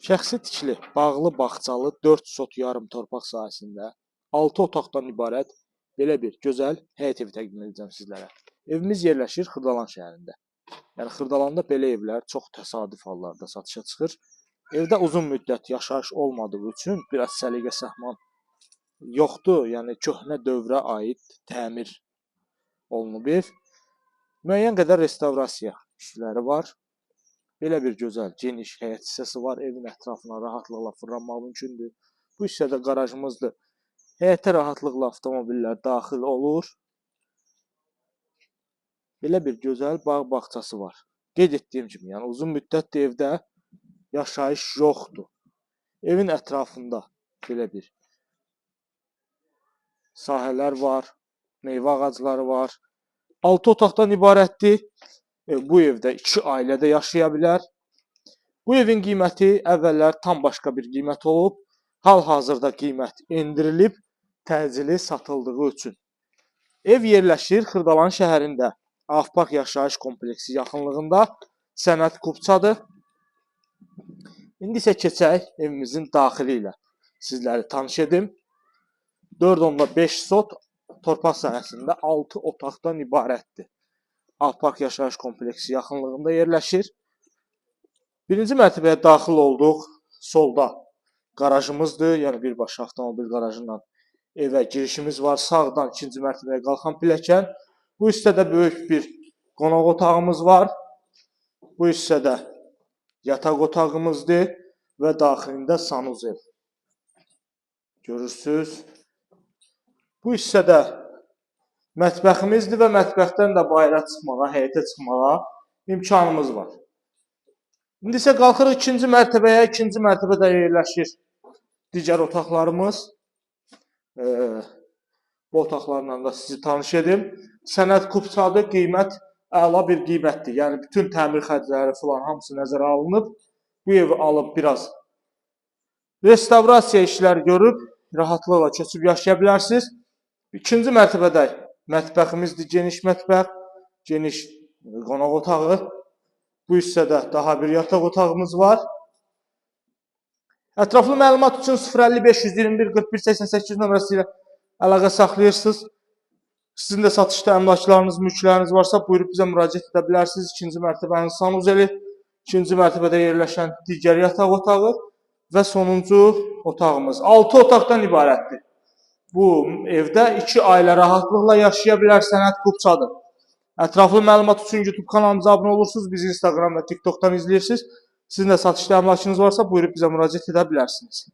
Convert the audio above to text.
Şəxsi tikili, bağlı bağçalı 4 sot yarım torpaq sahəsində 6 otaqdan ibarət belə bir gözəl həyət evi təqdim edəcəm sizlərə. Evimiz yerləşir Xırdalan şəhərində. Yəni Xırdalanda belə evlər çox təsadüf hallarda satışa çıxır. Evdə uzun müddət yaşayış olmadığı üçün biraz səliqə səhman yoxdur. Yəni köhnə dövrə aid təmir olunub ev. Müəyyən qədər restavrasiya işləri var. Belə bir gözəl, geniş həyət hissəsi var. Evin ətrafına rahatlıqla fırlanmaq mümkündür. Bu hissədə qarajımızdır. Həyətə rahatlıqla avtomobillər daxil olur. Belə bir gözəl bağ bağçası var. Qeyd etdiyim kimi, yəni uzun müddət evdə yaşayış yoxdur. Evin ətrafında belə bir sahələr var, meyvə ağacları var. 6 otaqdan ibarətdir. Bu evdə 2 ailə də yaşaya bilər. Bu evin qiyməti əvvəllər tam başqa bir qiymət olub. Hal-hazırda qiymət endirilib, təcili satıldığı üçün. Ev yerləşir Xırdalan şəhərində. Avpark yaşayış kompleksi yaxınlığında. Sənət Kupçadır. İndi isə keçək evimizin daxili ilə sizləri tanış edim. 4,5 sot torpaq sahəsində 6 otaqdan ibarətdir. Avpark yaşayış kompleksi yaxınlığında yerləşir. Birinci mərtəbəyə daxil olduq. Solda qarajımızdır. Yəni birbaşa avtomobil qarajından evə girişimiz var. Sağdan ikinci mərtəbəyə qalxan pilləkən. Bu hissədə böyük bir qonaq otağımız var. Bu hissədə yataq otağımızdır və daxilində sanuzel. Görürsünüz. Bu hissədə mətbəximizdir və mətbəxdən də bayıra çıxmağa, həyətə çıxmağa imkanımız var. İndi isə qalxırıq ikinci mərtəbəyə. İkinci mərtəbədə yerləşir digər otaqlarımız. Bu otaqlarla da sizi tanış edim. Sənət Kupçadır, qiymət əla bir qiymətdir. Yəni bütün təmir xərcləri falan hamısı nəzərə alınıb. Bu evi alıb biraz restavrasiya işləri görüb rahatlıqla köçüb yaşaya bilərsiniz. İkinci mərtəbədə mətbəximizdir, geniş mətbəx, geniş qonaq otağı. Bu hissədə daha bir yataq otağımız var. Ətraflı məlumat üçün 050 521 41 88 nömrəsi ilə əlaqə saxlayırsınız. Sizin də satışda əmlaklarınız, mülkləriniz varsa buyurub bizə müraciət edə bilərsiniz. İkinci mərtəbənin sanuzeli, ikinci mərtəbədə yerləşən digər yataq otağı və sonuncu otağımız. 6 otaqdan ibarətdir. Bu evdə 2 ailə rahatlıqla yaşaya bilər. Sənət Kupçadır. Ətraflı məlumat üçün YouTube kanalımıza abunə olursunuz. Bizi Instagram və TikTokdan izləyirsiniz. Sizin də satışda əmlakınız varsa buyurub bizə müraciət edə bilərsiniz.